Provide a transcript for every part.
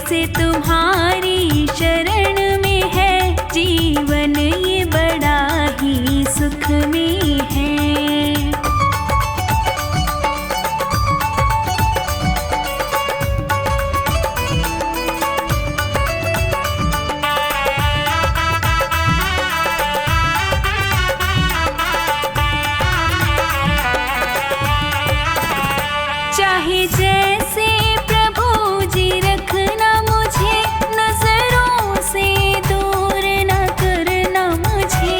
से तुम्हारी शरण में है, जीवन ये बड़ा ही सुख में है। चाहे जैसे प्रभु जी रखना मुझे, नजरों से दूर न करना मुझे।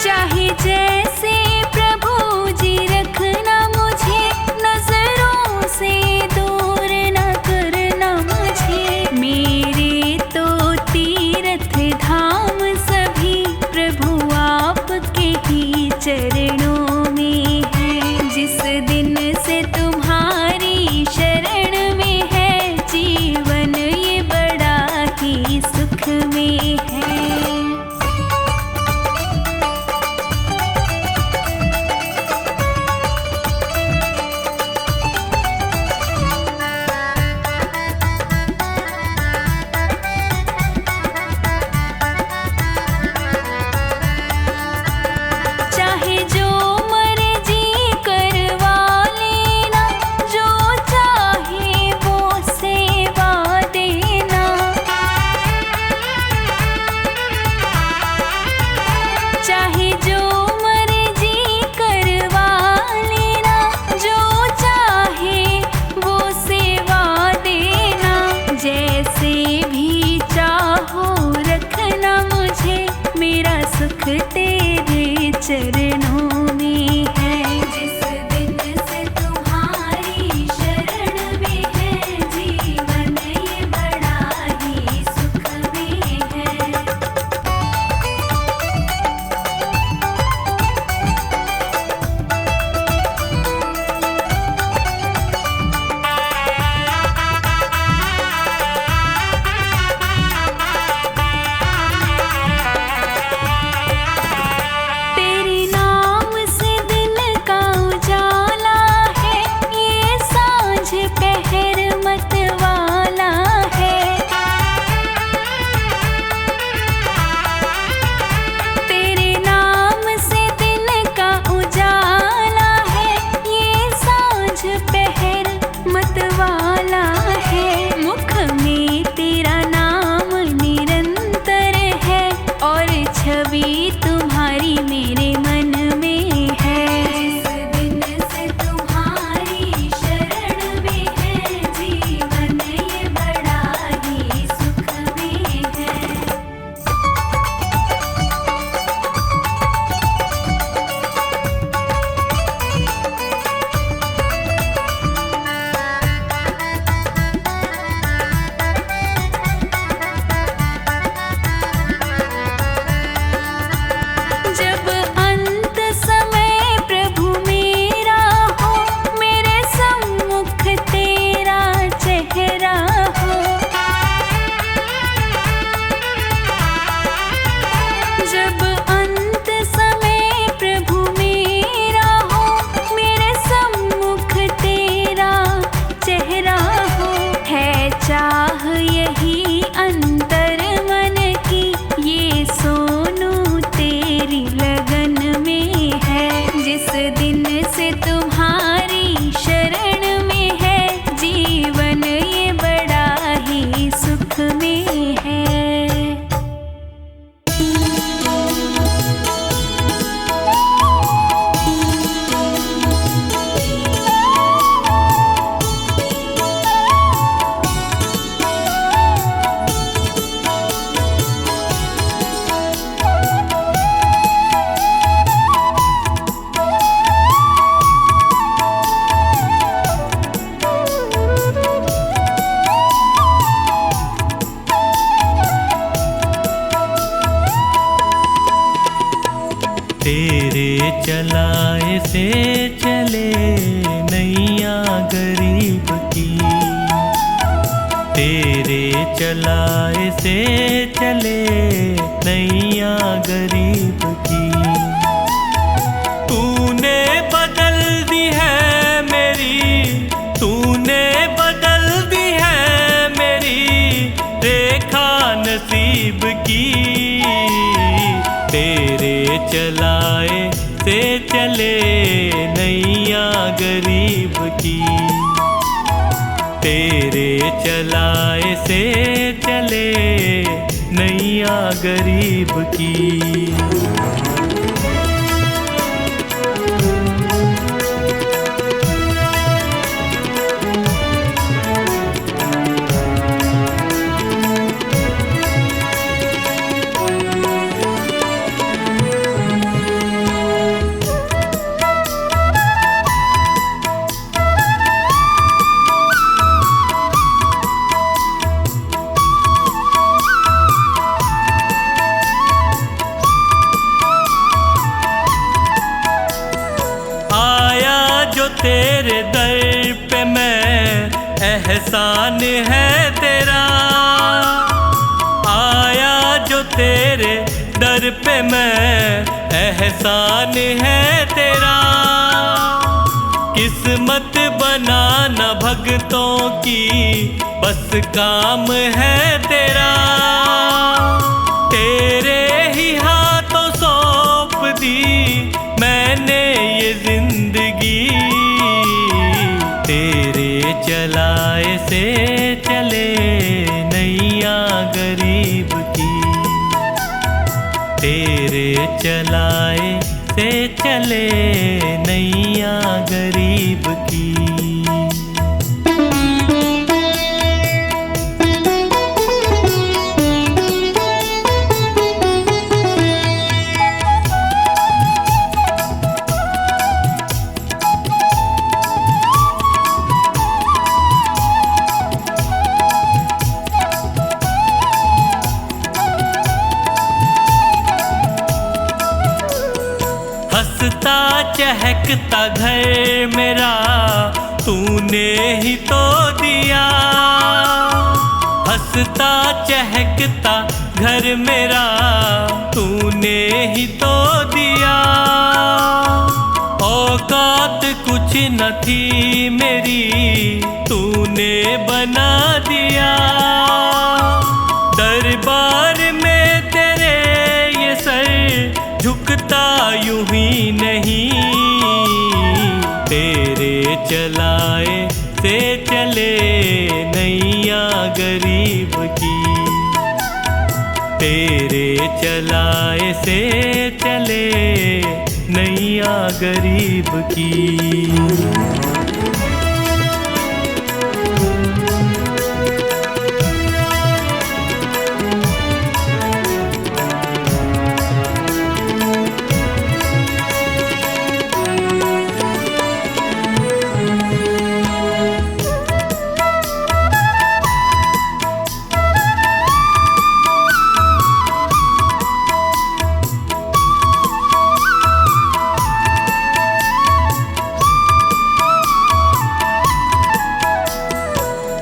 चाहे जैसे प्रभु जी रखना मुझे, नजरों से दूर न करना मुझे। मेरे तो तीर्थ धाम सभी प्रभु आपके ही चरणों में है। जिस दिन से तुम्हारी शरण में है, जीवन ये बड़ा ही सुख में है। चाहे जो मर्जी करवा लेना, जो चाहे वो सेवा देना। चाहे जो मर्जी करवा लेना, जो चाहे वो सेवा देना। जैसे भी चाहो रखना मुझे, मेरा सुख तेरे चरणों में है। जिस दिन से तुम्हारी शरण में है, जीवन ये बड़ा ही सुख में है। तेरे नाम से दिन का उजाला है, ये सांझ पहर मतवाला है। तेरे नाम से दिन का उजाला है, ये सांझ पहर मतवाला है। मुख में तेरा नाम निरंतर है, और छवि तुम्हारी मेरे मन में है। जिस दिन से तुम्हारी शरण में है, जीवन ये बड़ा ही सुख में है। जब अंत समय प्रभु मेरा हो, मेरे सम्मुख तेरा चेहरा हो। जब अंत समय प्रभु मेरा हो, मेरे सम्मुख तेरा चेहरा हो। है चाह यही अंतर मन की, ये सोनू तेरी लगन में है। जिस दिन से तुम्हारी शरण में है, जीवन ये बड़ा ही सुख में है। तेरे चलाए से चले नैया गरीब की, तेरे चलाए से चले नैया गरीब की। तूने बदल दी है मेरी तूने बदल दी है मेरी रेखा नसीब की। तेरे चलाए से चले नैया गरीब की। तेरे चलाए से चले नैया गरीब की। तेरे दर पे मैं एहसान है तेरा। आया जो तेरे दर पे मैं एहसान है तेरा। किस्मत बनाना भगतों की बस काम है तेरा। तेरे ही हाथों सौंप दी मैंने ये जिंदगी। तेरे चलाए से चले नैया गरीब की। तेरे चलाए से चले नैया गरीब की। हंसता चहकता घर मेरा तूने ही तो दिया। हंसता चहकता घर मेरा तूने ही तो दिया। औकात कुछ न थी मेरी तूने बना दिया। दरबार में तेरे ये सर झुकता यूं ही नहीं। तेरे चलाए से चले नैया गरीब की। तेरे चलाए से चले नैया गरीब की।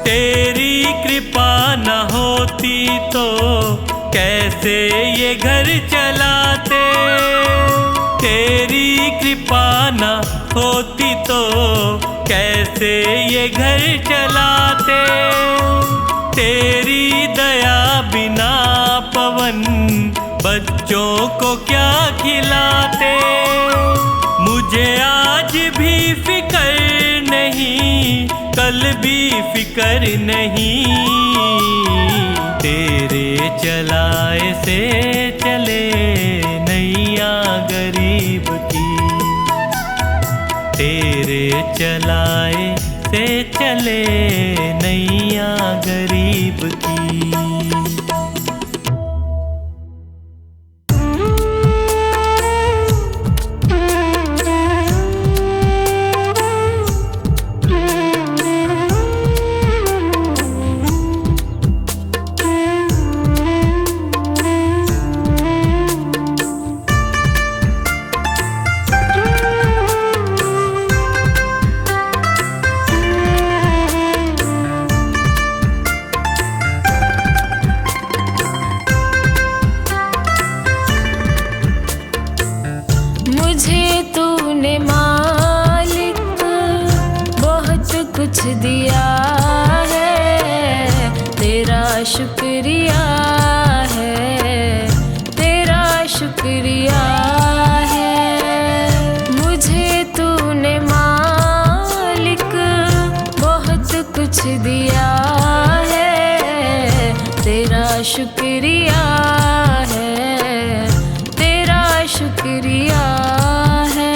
तेरी कृपा न होती तो कैसे ये घर चलाते। तेरी कृपा न होती तो कैसे ये घर चलाते। तेरी दया बिना पवन बच्चों को क्या खिलाते। मुझे आज भी फिक्र नहीं कल भी फिक्र नहीं। तेरे चलाए से चले नैया गरीब की। तेरे चलाए से चले नैया गरीब की। कुछ दिया है, तेरा शुक्रिया है, तेरा शुक्रिया है। मुझे तूने मालिक बहुत कुछ दिया है, तेरा शुक्रिया है, तेरा शुक्रिया है।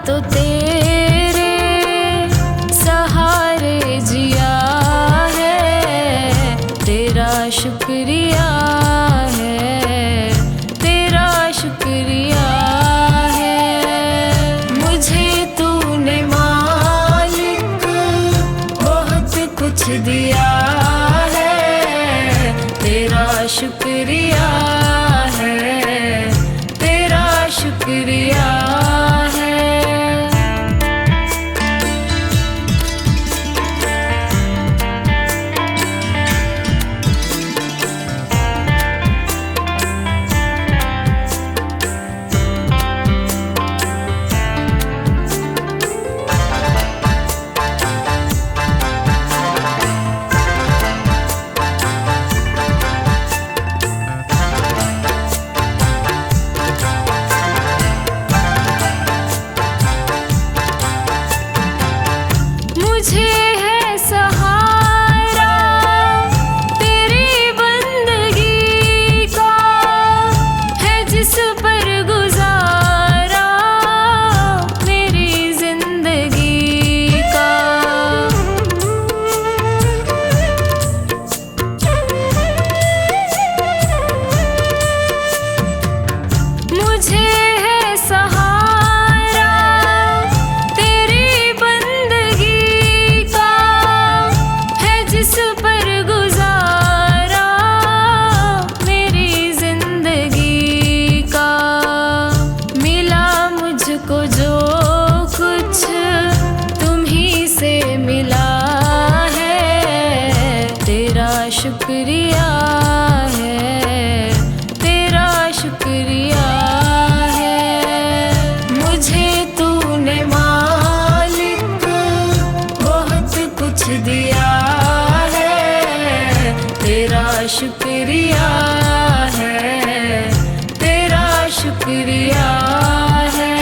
तो तेरे सहारे जिया है, तेरा शुक्रिया है, तेरा शुक्रिया है। मुझे तूने मालिक बहुत कुछ दिया है, तेरा शुक्रिया है, तेरा शुक्रिया है। मुझे है सहारा तेरी बंदगी का, है जिस पर गुजारा मेरी जिंदगी का। मुझे है सहारा तेरी बंदगी का, है जिस पर गुजारा मेरी जिंदगी का। मिला मुझको जो कुछ तुम्ही से मिला है, तेरा शुक्रिया है, तेरा शुक्रिया है। मुझे तूने मालिक बहुत कुछ दिया है, तेरा शुक्रिया है, तेरा शुक्रिया है।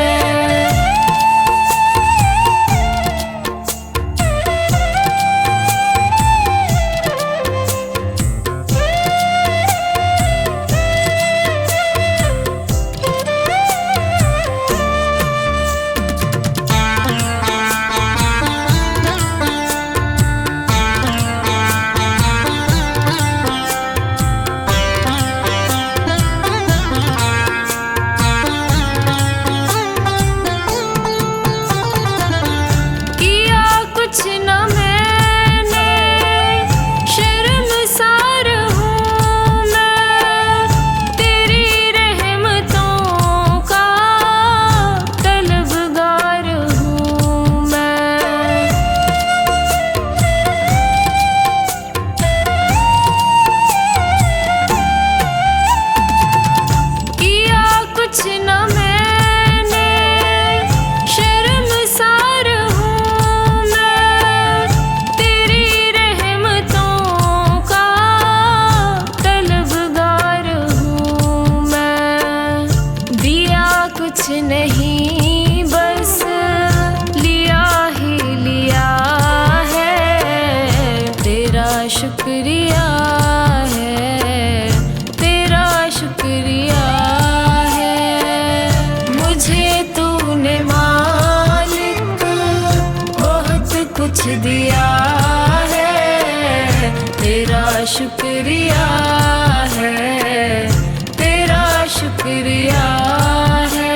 शुक्रिया है, तेरा शुक्रिया है। मुझे तूने मालिक बहुत कुछ दिया है, तेरा शुक्रिया है, तेरा शुक्रिया है।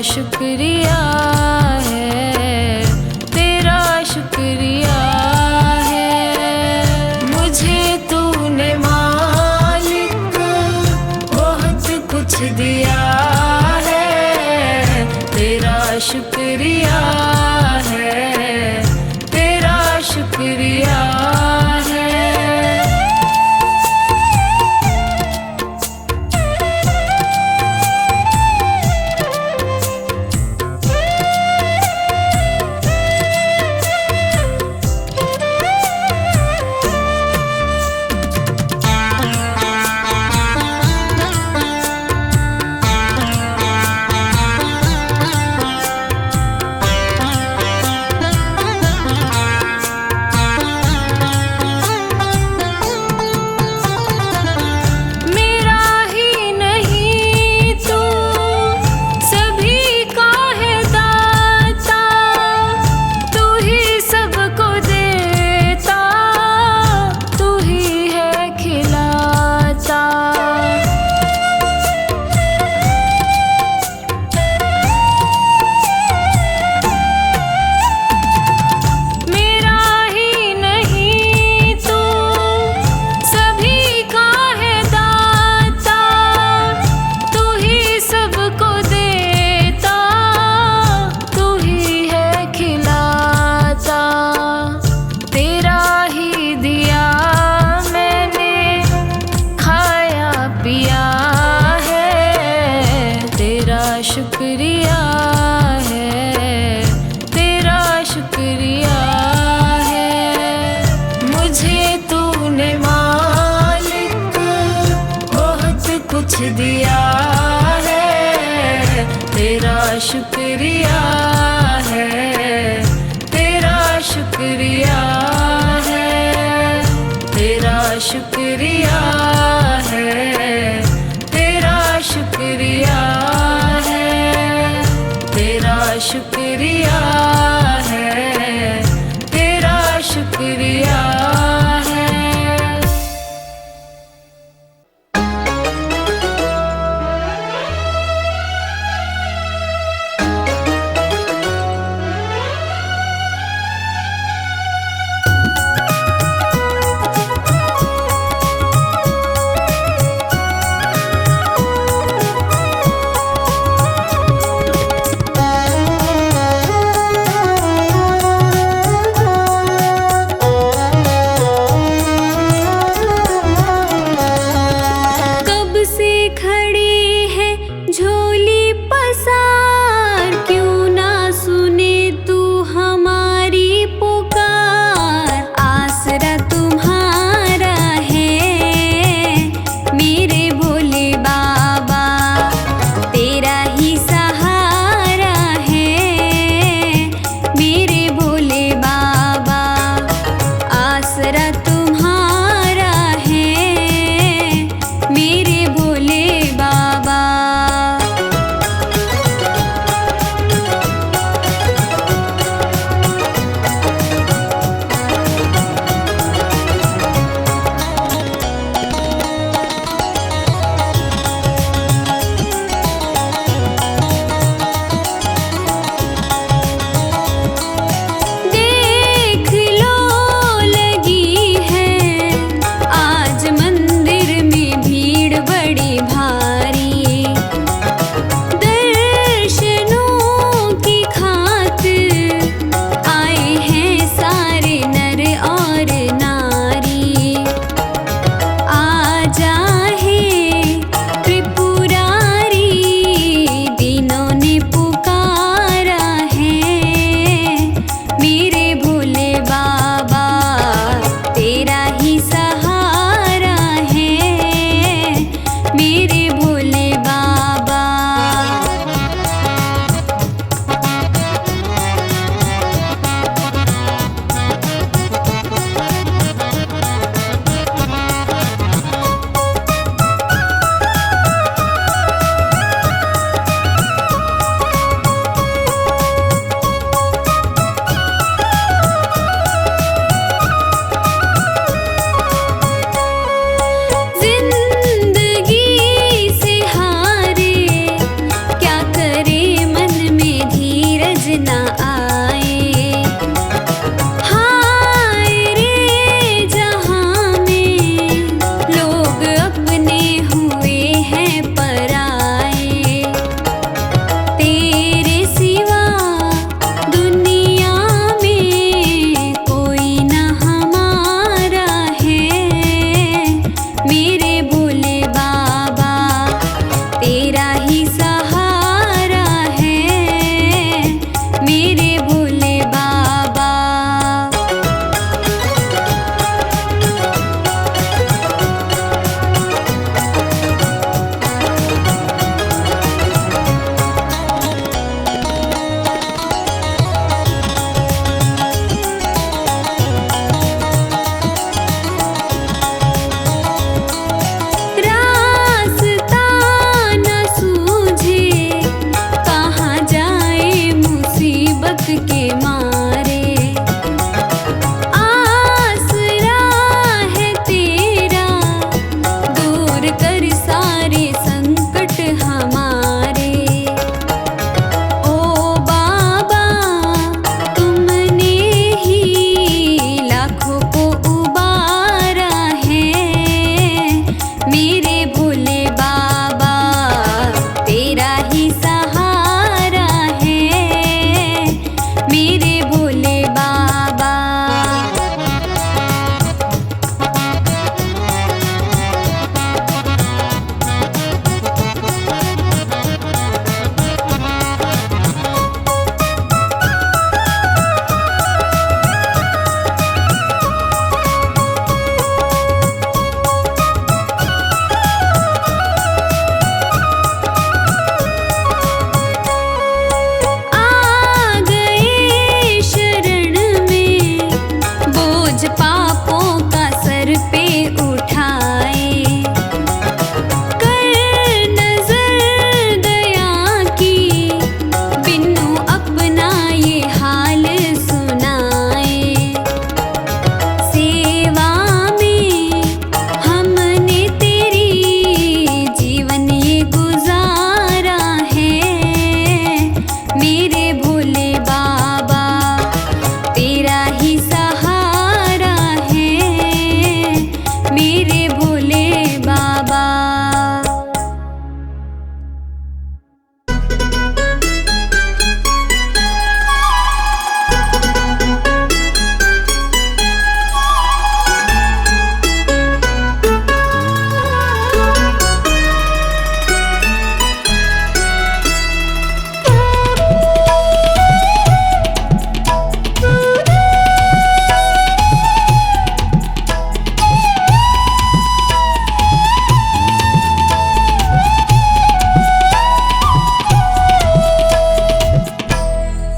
शुक्रिया है, तेरा शुक्रिया है। मुझे तूने मालिक बहुत कुछ दिया है, तेरा शुक्रिया है, तेरा शुक्रिया है। शुक्रिया है, तेरा शुक्रिया है। मुझे तूने मालिक बहुत कुछ दिया है, तेरा शुक्रिया है, तेरा शुक्रिया है, तेरा शुक्रिया है, तेरा शुक्रिया है, तेरा शुक्रिया है, तेरा शुक्रिया है।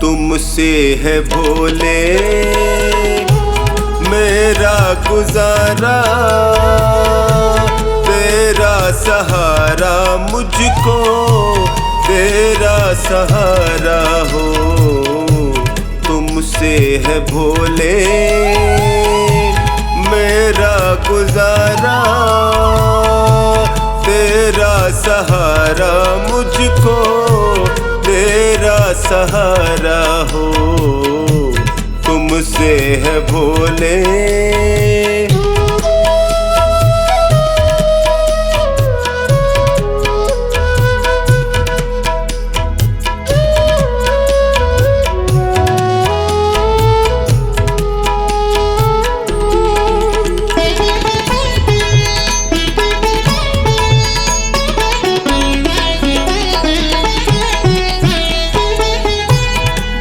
तुमसे है भोले मेरा गुजारा, तेरा सहारा मुझको तेरा सहारा हो। तुमसे है भोले मेरा गुजारा, तेरा सहारा मुझको तेरा सहारा हो। तुमसे है भोले।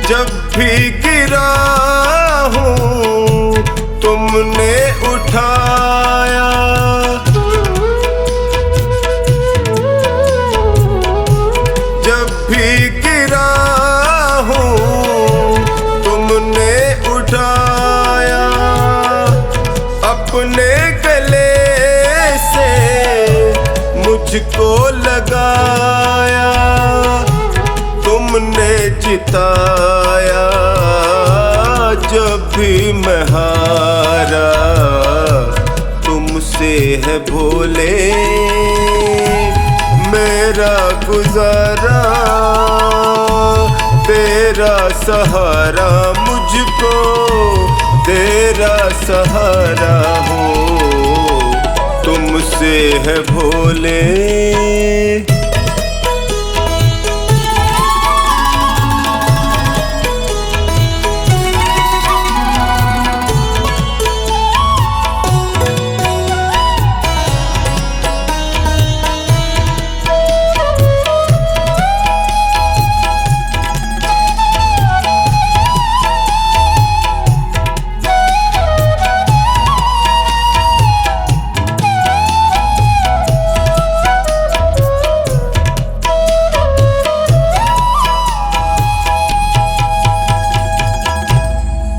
जब भी गिरा हूँ तुमने उठाया, जब भी गिरा हूँ तुमने उठाया, अपने गले से मुझको लगाया, तुमने जिताया जब भी मैं हारा। तुमसे है भोले मेरा गुजारा, तेरा सहारा मुझको तेरा सहारा हो। तुमसे है भोले।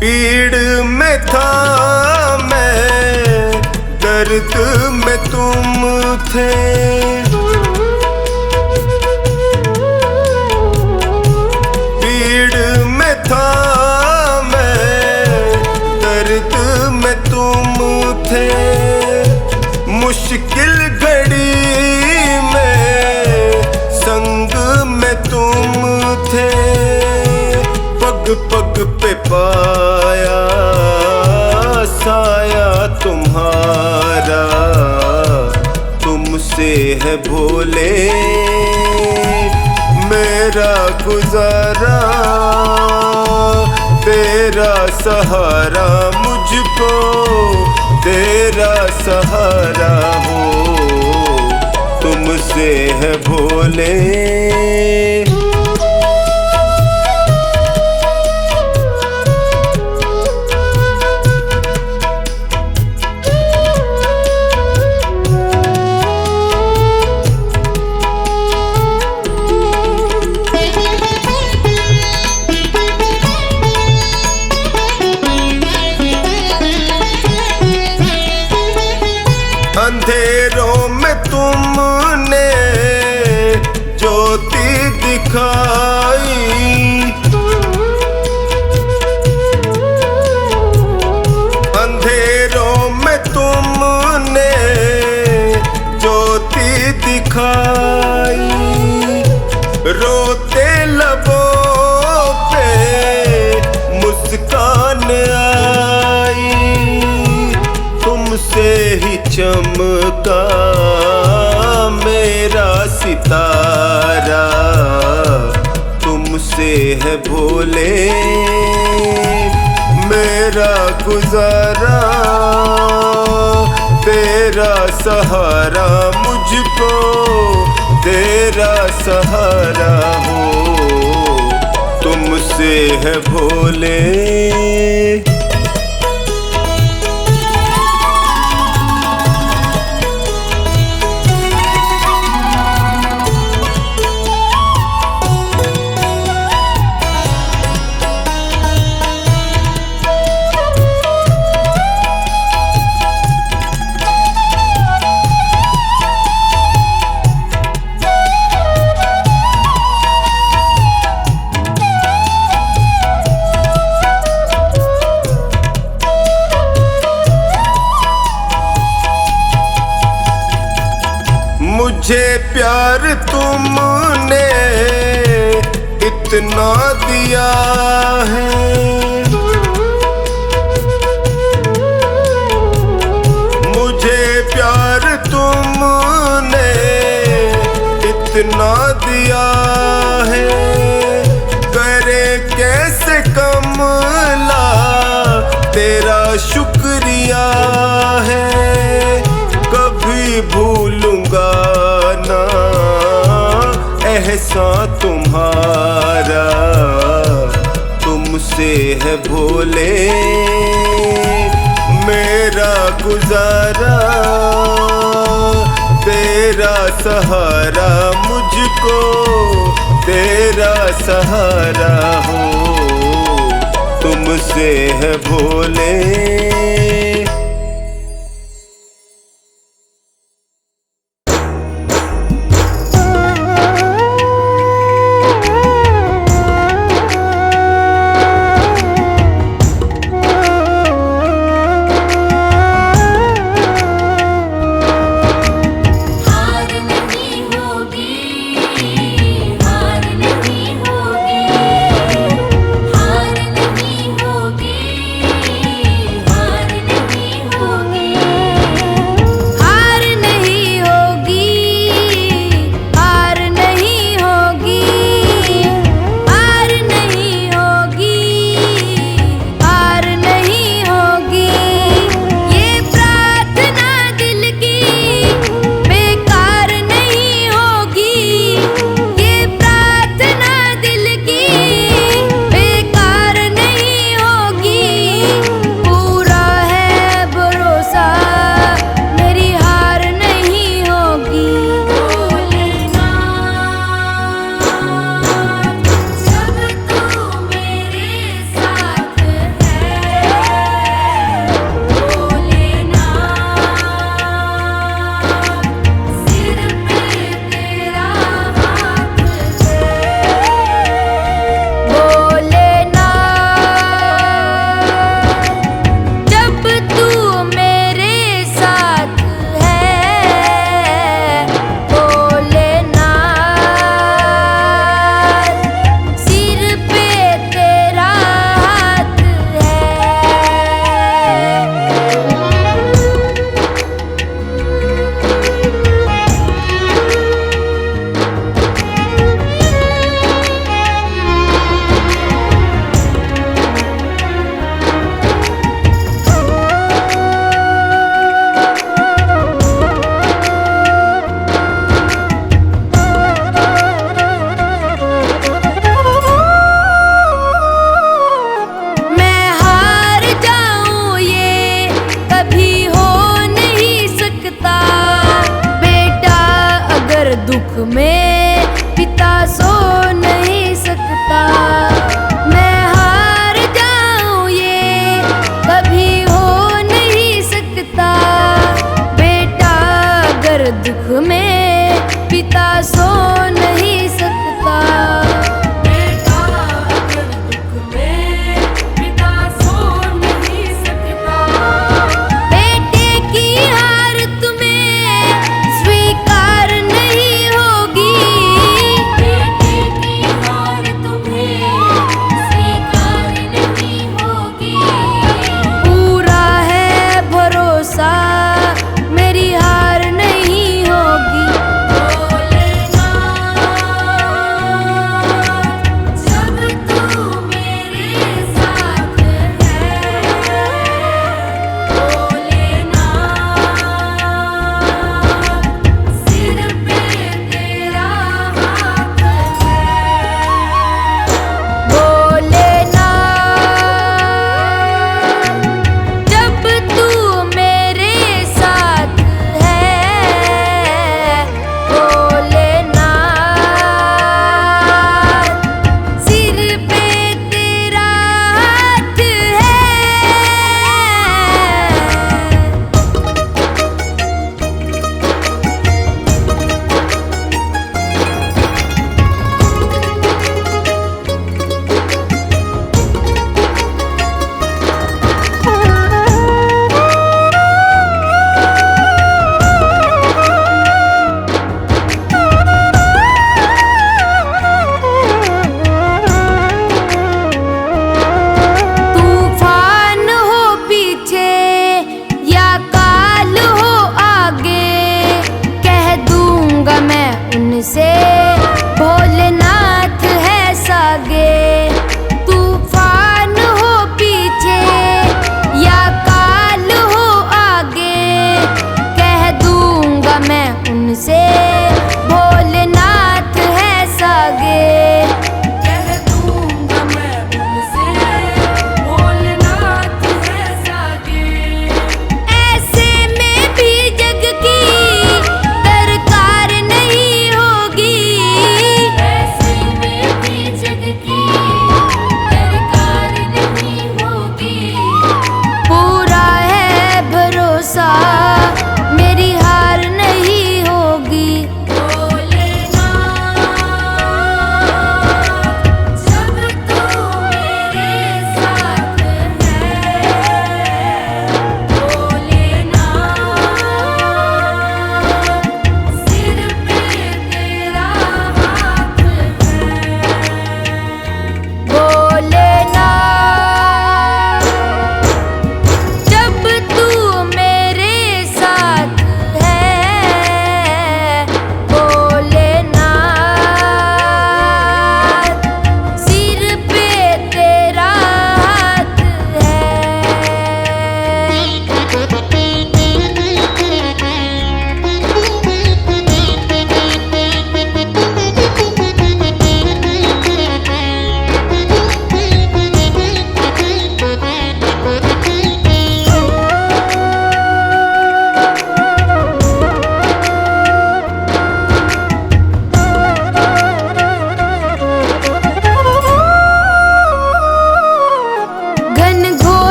पीड़ में था मैं, दर्द में तुम थे, पीड़ में था मैं, दर्द में तुम थे, मुश्किल घड़ी में संग में तुम थे, पग पग पे पाया साया तुम्हारा। तुमसे है भोले मेरा गुजारा, तेरा सहारा मुझको तेरा सहारा हो। तुमसे है भोले। अंधेरों में तुमने ज्योति दिखाई, अंधेरों में तुमने ज्योति दिखाई, रोते लबों पे मुस्कान आई, तुमसे ही चमका मेरा सितारा। तुमसे है भोले मेरा गुजारा, तेरा सहारा मुझको तेरा सहारा हो। तुमसे है भोले। प्यार तुमने इतना दिया है, मुझे प्यार तुमने इतना दिया है, करे कैसे कमला तेरा शुक्रिया है। कभी भूलूंगा ना एहसान तुम्हारा, तुमसे है भोले मेरा गुजारा। तेरा सहारा मुझको तेरा सहारा हो, तुमसे है भोले। हार नहीं होगी, हार नहीं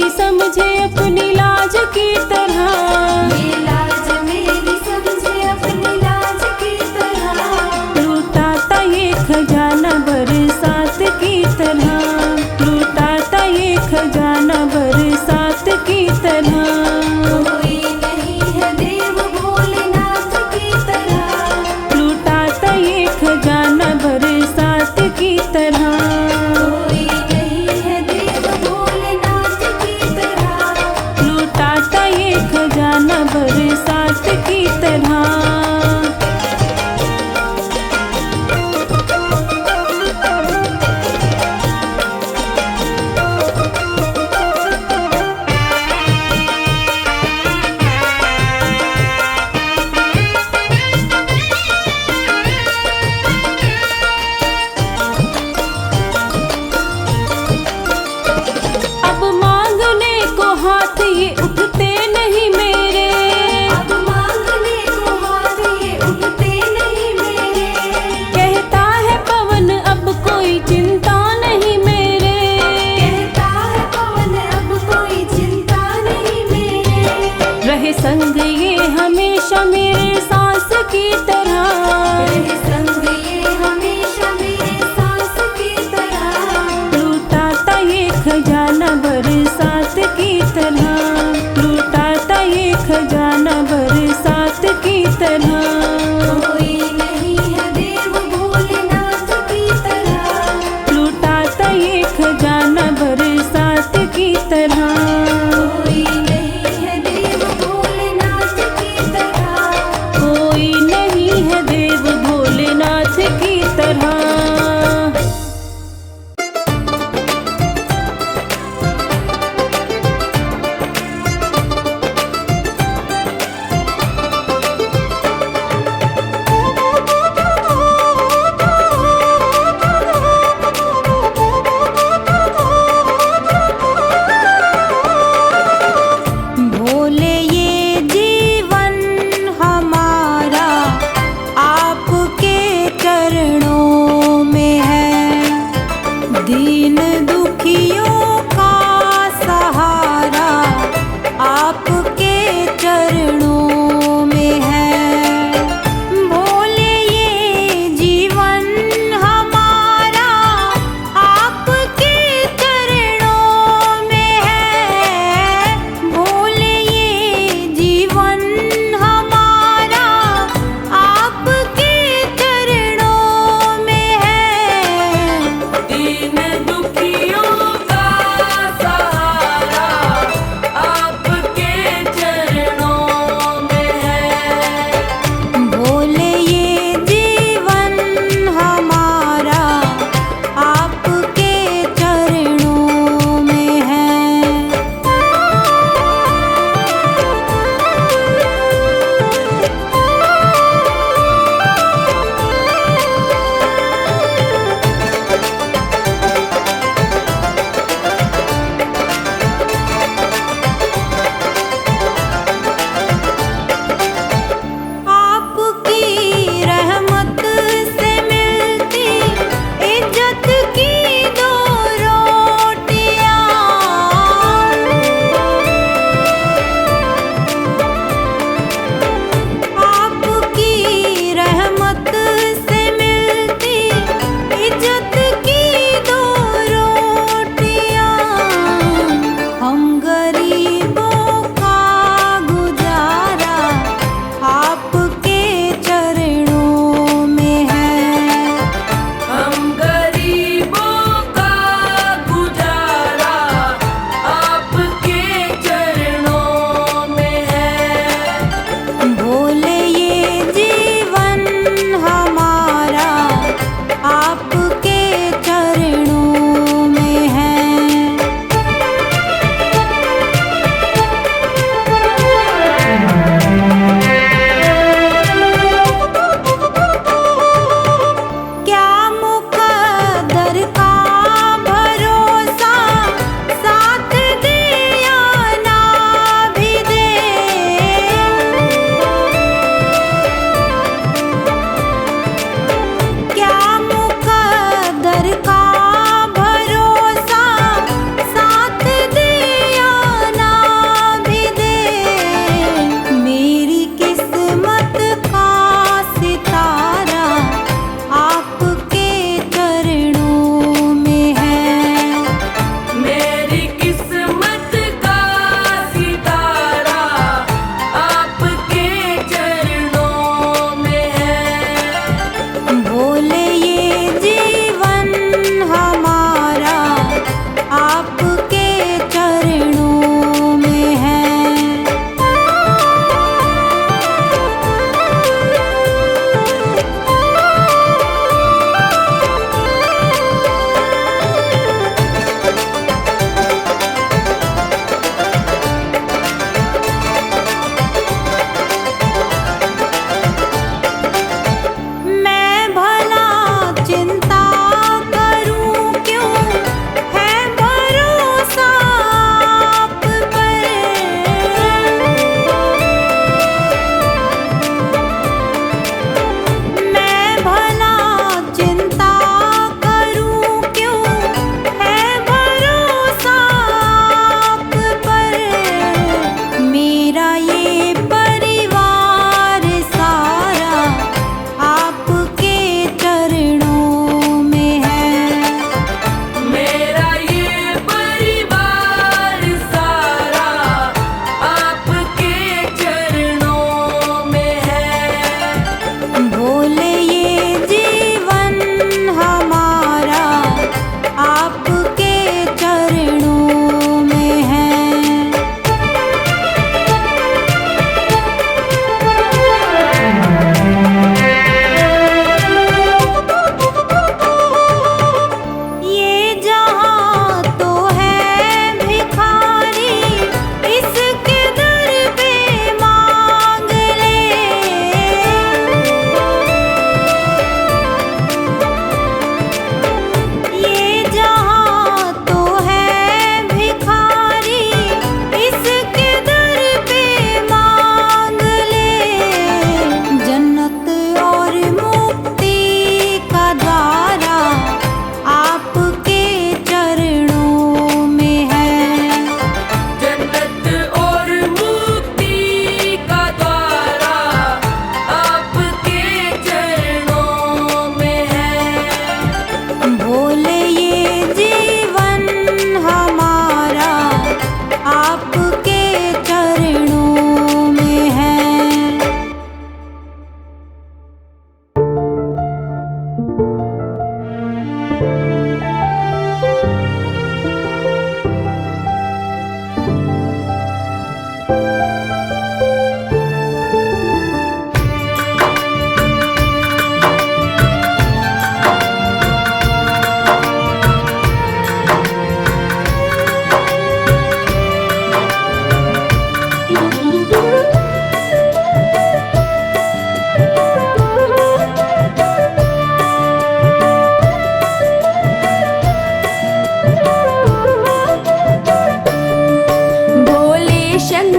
मेरी समझे अपनी लाज की तरह, ये लाज मेरी समझे अपनी लाज की तरह। लूटाता ये खजाना बरसात की तरह, लूटाता ये खजाना बरसात की तरह। कोई नहीं है देव भोलेनाथ की तरह, लूटाता ये खजाना बरसात की तरह। कोई नहीं है देव भोलेनाथ की तरह। लूटाता ये खजाना बरसात की तरह। अब मांगने को हाथ ये उठते नहीं मेरे, अब मांगने को हाथ ये उठते नहीं मेरे। कहता है पवन अब कोई चिंता नहीं मेरे, कहता है पवन अब कोई चिंता नहीं मेरे। रहे संग ये हमेशा मेरे सांस की तरह, रहे संग ये हमेशा मेरे सांस की तरह। लूटाता ये खजाना बरसात की तरह, लूटाता ये खजाना बरसात की तरह। कोई नहीं है देव भोलेनाथ की तरह, लूटाता ये खजाना बरसात की तरह। कोई नहीं है देव भोलेनाथ की तरह। कोई नहीं है देव भोलेनाथ की तरह।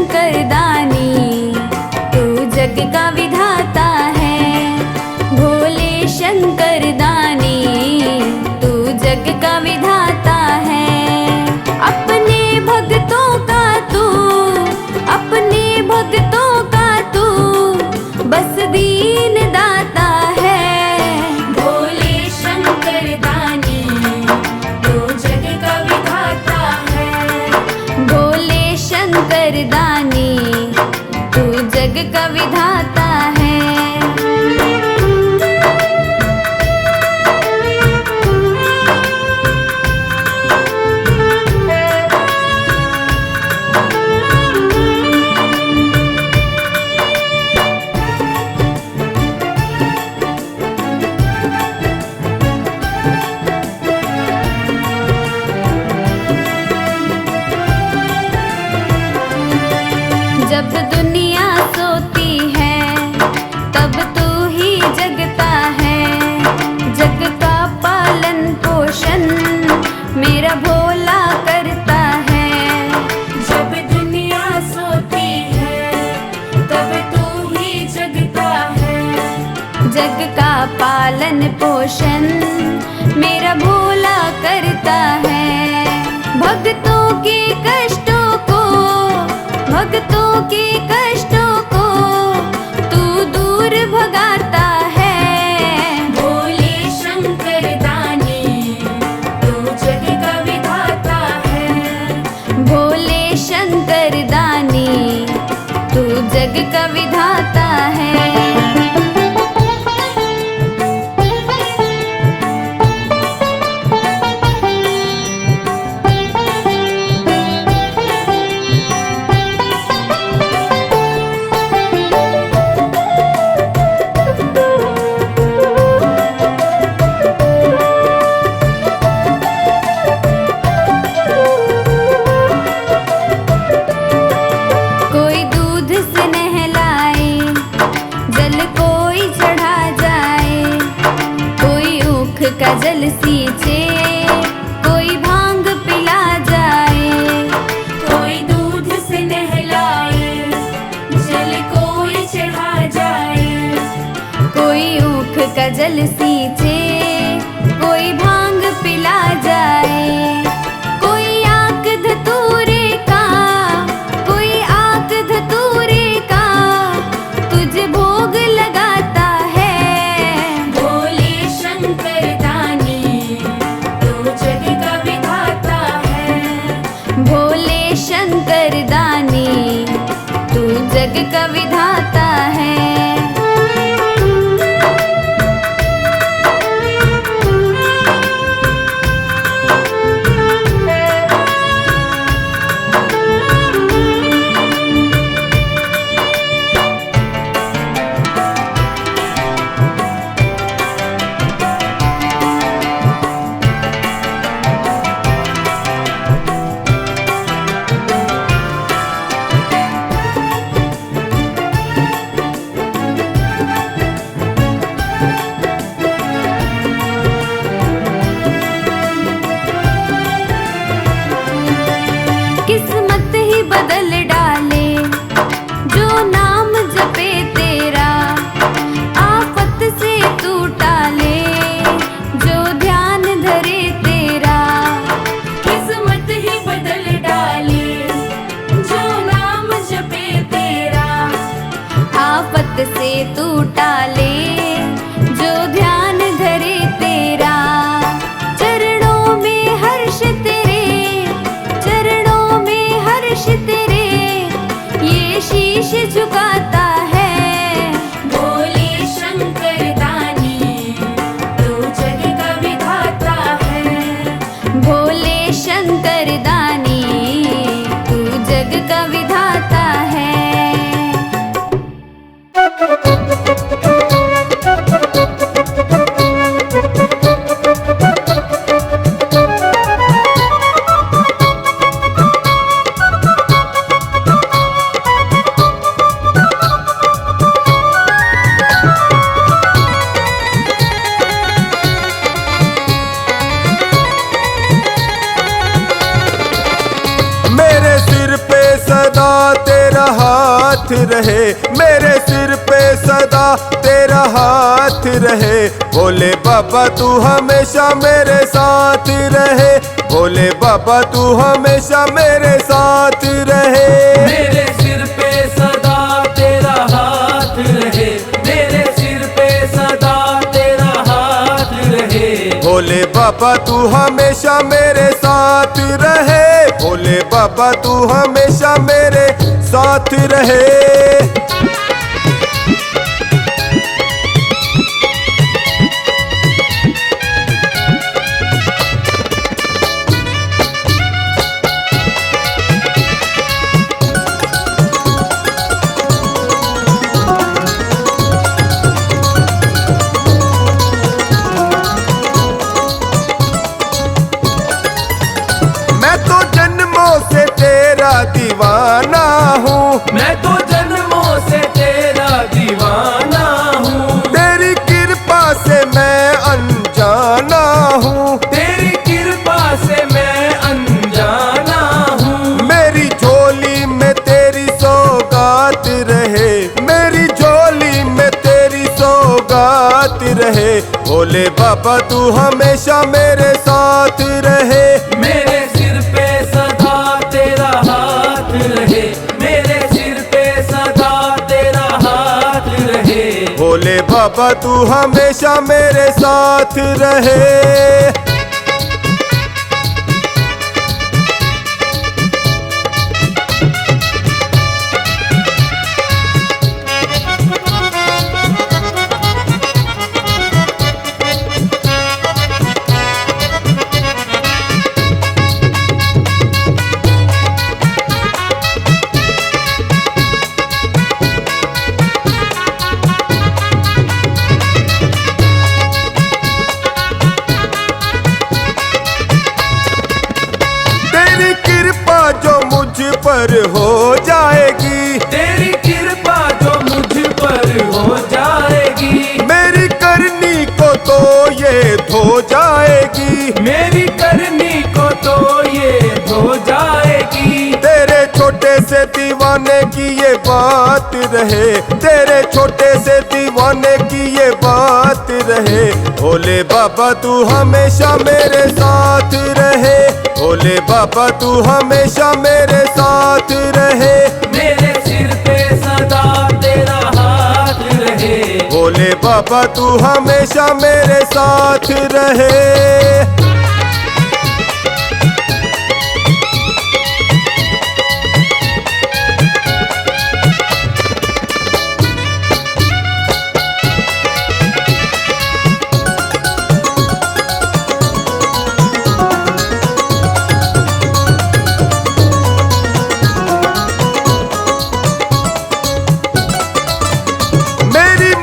शंकर दानी तू जग का विधाता है। भोले शंकर दानी तू जग का विधाता है। अपने भक्तों का तू, अपने भक्तों का तू बस दीन दाता है। भोले शंकर दानी तू जग का विधाता है। भोले शंकर दानी तू जग का विधाता है। जब दुनिया सोती है तब तू ही जगता है। जग का पालन पोषण मेरा भोला करता है। जब दुनिया सोती है तब तू ही जगता है। जग का पालन पोषण मेरा भोला करता है। भक्तों के कष्टों को, भक्तों के कष्टों को तू दूर भगाता है। भोले शंकर दानी तू जग का विधाता है। भोले शंकर दानी तू जग का विधाता है। कोई दूध से नहलाए, जल कोई चढ़ा जाए। कोई ऊख का जल सींचे, कोई भांग पिला जाए। कोई दूध से नहलाए, जल कोई चढ़ा जाए। कोई ऊख का जल सींचे, कोई भांग पिला जाए। कोई आक धतूरे का, कोई आक धतूरे का तुझे भोग लगाता है। भोले शंकर दानी तू जग का विधाता है। भोले शंकर दानी तू जग का विधाता है। किस्मत ही बदल डाले जो नाम जपे तेरा। आफत से तू टाले जो ध्यान धरे तेरा। किस्मत ही बदल डाले जो नाम जपे तेरा। आफत से तू टाले जो ध्यान धरे तेरा। चरणों में हर्ष तेरे, चरणों में हर्ष तेरे ये शीश झुकाता है। भोले शंकर दानी तू जग का विधाता है। भोले शंकर दानी तू जग का विधाता है। मेरे सिर पे सदा तेरा साथ रहे, मेरे सिर पे सदा तेरा हाथ रहे। भोले बाबा तू हमेशा मेरे साथ रहे, भोले बाबा तू हमेशा मेरे साथ रहे। मेरे सिर पे सदा तेरा हाथ रहे, मेरे सिर पे सदा तेरा हाथ रहे। भोले बाबा तू हमेशा मेरे साथ रहे, भोले बाबा तू हमेशा मेरे साथ रहे। से तेरा दीवाना हूँ, मैं तो जन्मों से तेरा दीवाना हूँ। तेरी कृपा से मैं अनजाना हूँ, तेरी कृपा से मैं अनजाना हूँ। मेरी झोली में तेरी सौगात रहे, मेरी झोली में तेरी सौगात रहे। भोले बाबा तू हमेशा मेरे साथ रहे, मेरे सिर पे सदा तेरा हाथ रहे, मेरे सिर पे सदा तेरा हाथ रहे। भोले बाबा तू हमेशा मेरे साथ रहे। तेरी कृपा जो मुझ पर हो जाएगी, तेरी कृपा जो मुझ पर हो जाएगी। मेरी करनी को तो ये धो जाएगी, मेरी करनी को तो ये धो जाएगी। तेरे छोटे से दीवाने की ये बात रहे, तेरे छोटे से दीवाने की ये बात रहे। भोले बाबा तू हमेशा मेरे साथ रहे, भोले बाबा तू हमेशा मेरे साथ रहे। मेरे सिर पे सदा तेरा हाथ रहे, भोले बाबा तू हमेशा मेरे साथ रहे।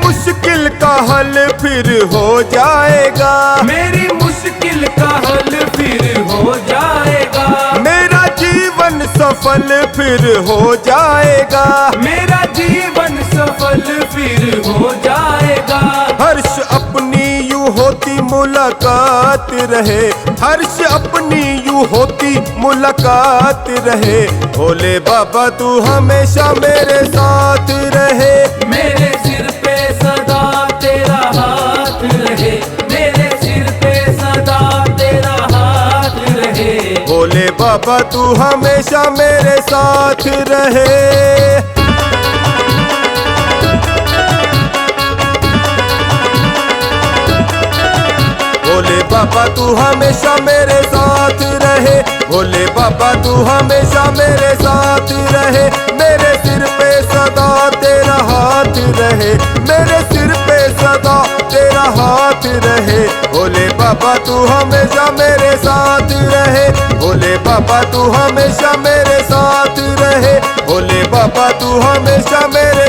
मुश्किल का हल फिर हो जाएगा, मेरी मुश्किल का हल फिर हो जाएगा। मेरा जीवन सफल फिर हो जाएगा, मेरा जीवन सफल फिर हो जाएगा। हर्ष अपनी यूं होती मुलाकात रहे, हर्ष अपनी यूं होती मुलाकात रहे। भोले बाबा तू हमेशा मेरे साथ रहे, मेरे सिर पे सदा तेरा हाथ रहे, मेरे सिर पे सदा तेरा हाथ रहे। भोले बाबा तू हमेशा मेरे साथ रहे। भोले बाबा तू हमेशा मेरे साथ रहे, भोले बाबा तू हमेशा मेरे साथ रहे। मेरे सिर पे सदा तेरा हाथ रहे, मेरे सिर पे सदा तेरा हाथ रहे। भोले बाबा तू हमेशा मेरे साथ रहे, भोले बाबा तू हमेशा मेरे साथ रहे। भोले बाबा तू हमेशा मेरे